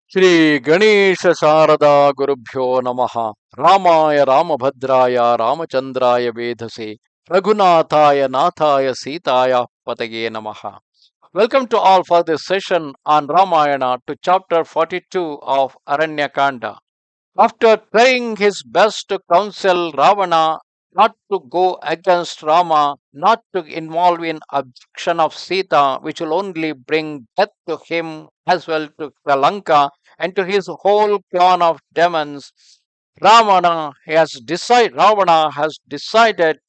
Shri Ganesha Sharada Gurubhyo Namaha Ramaya Ramabhadraya Ramachandraya Vedase Raghunathaya Nathaya Sitaya Patage Namaha. Welcome to all for this session on Ramayana to chapter 42 of Aranya Kanda. After trying his best to counsel Ravana not to go against Rama, not to involve in abduction of Sita, which will only bring death to him as well to Sri Lanka and to his whole clan of demons, Ravana has decided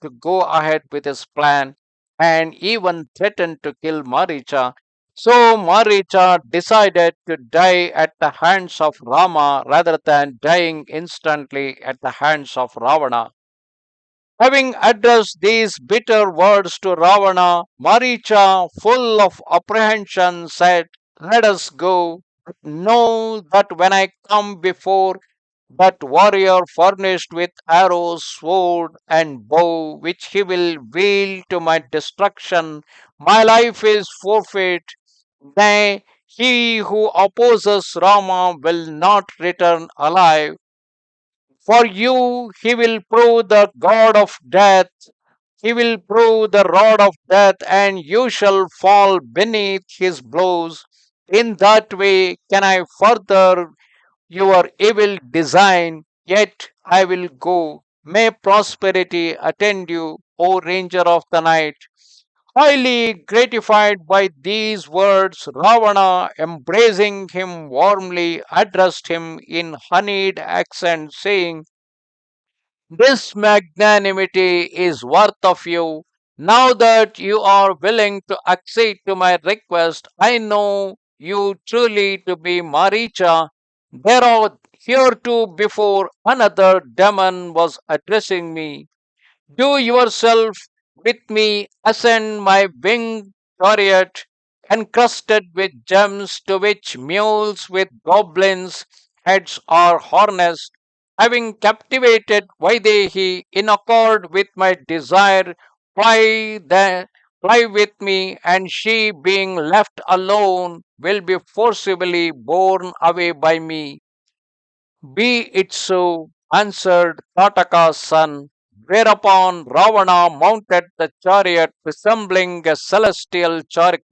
to go ahead with his plan and even threatened to kill Maricha. So Maricha decided to die at the hands of Rama rather than dying instantly at the hands of Ravana. Having addressed these bitter words to Ravana, Maricha, full of apprehension, said, "Let us go. But know that when I come before that warrior furnished with arrows, sword, and bow, which he will wield to my destruction, my life is forfeit. Nay, he who opposes Rama will not return alive. For you, he will prove the god of death. He will prove the rod of death, and you shall fall beneath his blows. In that way can I further your evil design, yet I will go. May prosperity attend you, O Ranger of the Night." Highly gratified by these words, Ravana, embracing him warmly, addressed him in honeyed accents, saying, "This magnanimity is worth of you. Now that you are willing to accede to my request, I know you truly to be Maricha. There are here too before another demon was addressing me. Do yourself with me ascend my winged chariot, encrusted with gems, to which mules with goblins' heads are harnessed. Having captivated Vaidehi in accord with my desire, fly, fly with me, and she, being left alone, will be forcibly borne away by me." "Be it so," answered Tataka's son. Whereupon Ravana mounted the chariot resembling a celestial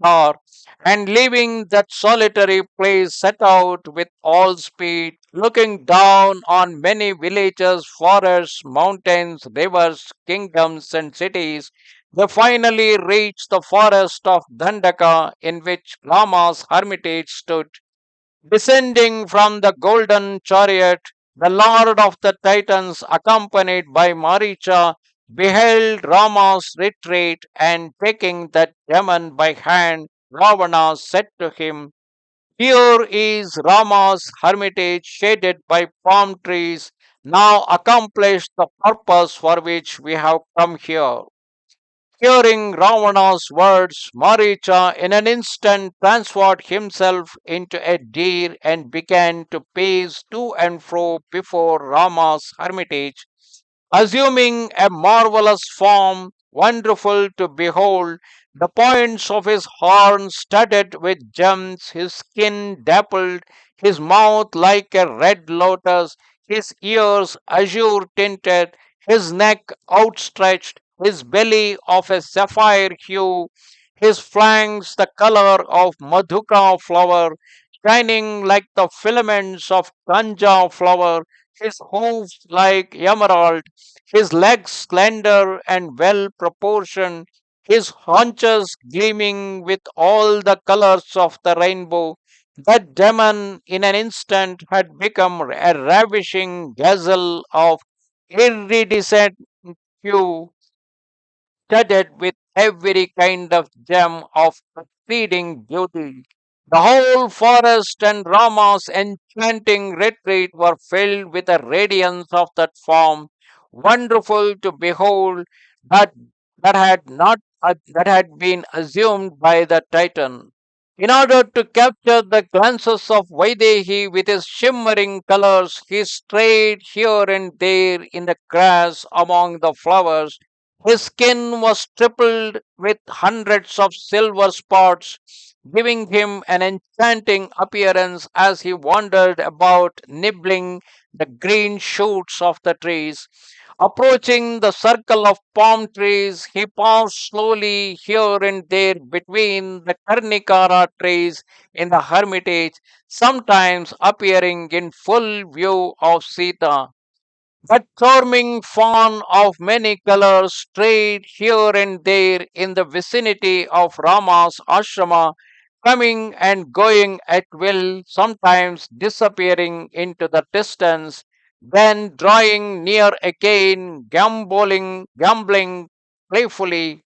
car, and leaving that solitary place set out with all speed, looking down on many villages, forests, mountains, rivers, kingdoms, and cities. They finally reached the forest of Dandaka, in which Rama's hermitage stood. Descending from the golden chariot, the lord of the Titans, accompanied by Maricha, beheld Rama's retreat, and taking that demon by hand, Ravana said to him, "Here is Rama's hermitage shaded by palm trees. Now accomplish the purpose for which we have come here." Hearing Ravana's words, Maricha in an instant transformed himself into a deer and began to pace to and fro before Rama's hermitage, assuming a marvelous form, wonderful to behold. The points of his horns studded with gems, his skin dappled, his mouth like a red lotus, his ears azure tinted, his neck outstretched, his belly of a sapphire hue, his flanks the color of madhuka flower, shining like the filaments of ganja flower, his hoofs like emerald, his legs slender and well proportioned, his haunches gleaming with all the colors of the rainbow. That demon in an instant had become a ravishing gazelle of iridescent hue, studded with every kind of gem of exceeding beauty. The whole forest and Rama's enchanting retreat were filled with the radiance of that form, wonderful to behold, that that had been assumed by the Titan. In order to capture the glances of Vaidehi with his shimmering colors, he strayed here and there in the grass among the flowers. His skin was stippled with hundreds of silver spots. giving him an enchanting appearance as he wandered about, nibbling the green shoots of the trees. Approaching the circle of palm trees, he paused slowly here and there between the Karnikara trees in the hermitage, sometimes appearing in full view of Sita. That charming fawn of many colors strayed here and there in the vicinity of Rama's ashrama, coming and going at will, sometimes disappearing into the distance, then drawing near again, gambling playfully,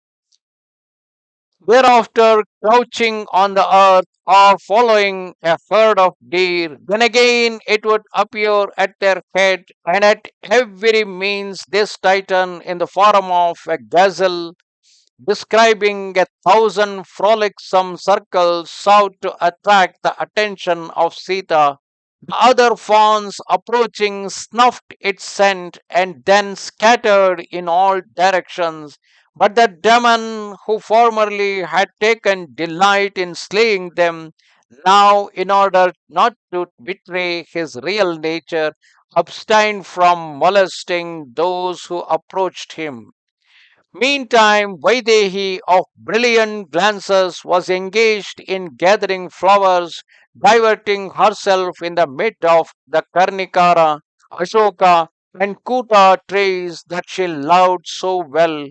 thereafter crouching on the earth or following a herd of deer. Then again it would appear at their head, and at every means this titan in the form of a gazelle, describing a thousand frolicsome circles, sought to attract the attention of Sita. The other fawns approaching snuffed its scent and then scattered in all directions. But the demon who formerly had taken delight in slaying them, now, in order not to betray his real nature, abstained from molesting those who approached him. Meantime, Vaidehi of brilliant glances was engaged in gathering flowers, diverting herself in the midst of the Karnikara, Ashoka, and Kuta trees that she loved so well.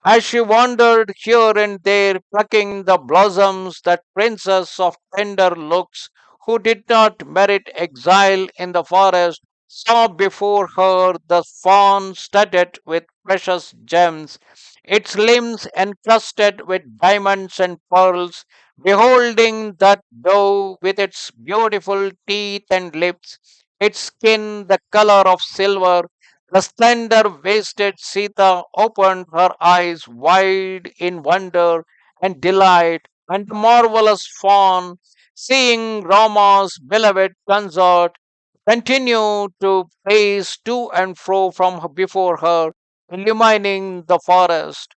As she wandered here and there, plucking the blossoms, that princess of tender looks, who did not merit exile in the forest, saw before her the fawn studded with precious gems, its limbs encrusted with diamonds and pearls. Beholding that doe with its beautiful teeth and lips, its skin the color of silver, the slender waisted Sita opened her eyes wide in wonder and delight, and the marvelous fawn, seeing Rama's beloved consort, continued to pace to and fro before her, illumining the forest.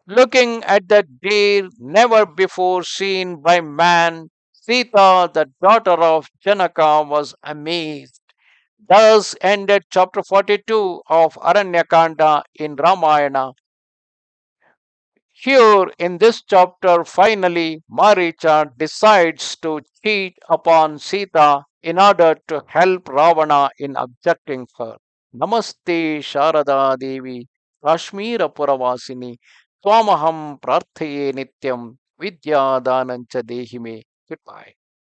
Looking at the deer never before seen by man, Sita, the daughter of Janaka, was amazed. Thus ended chapter 42 of Aranya Kanda in Ramayana. Here in this chapter, finally, Maricha decides to cheat upon Sita in order to help Ravana in abducting her. Namaste Sharada Devi, Kashmira Puravasini, Swamaham Prarthaye Nityam, Vidya Danancha Dehime. Goodbye.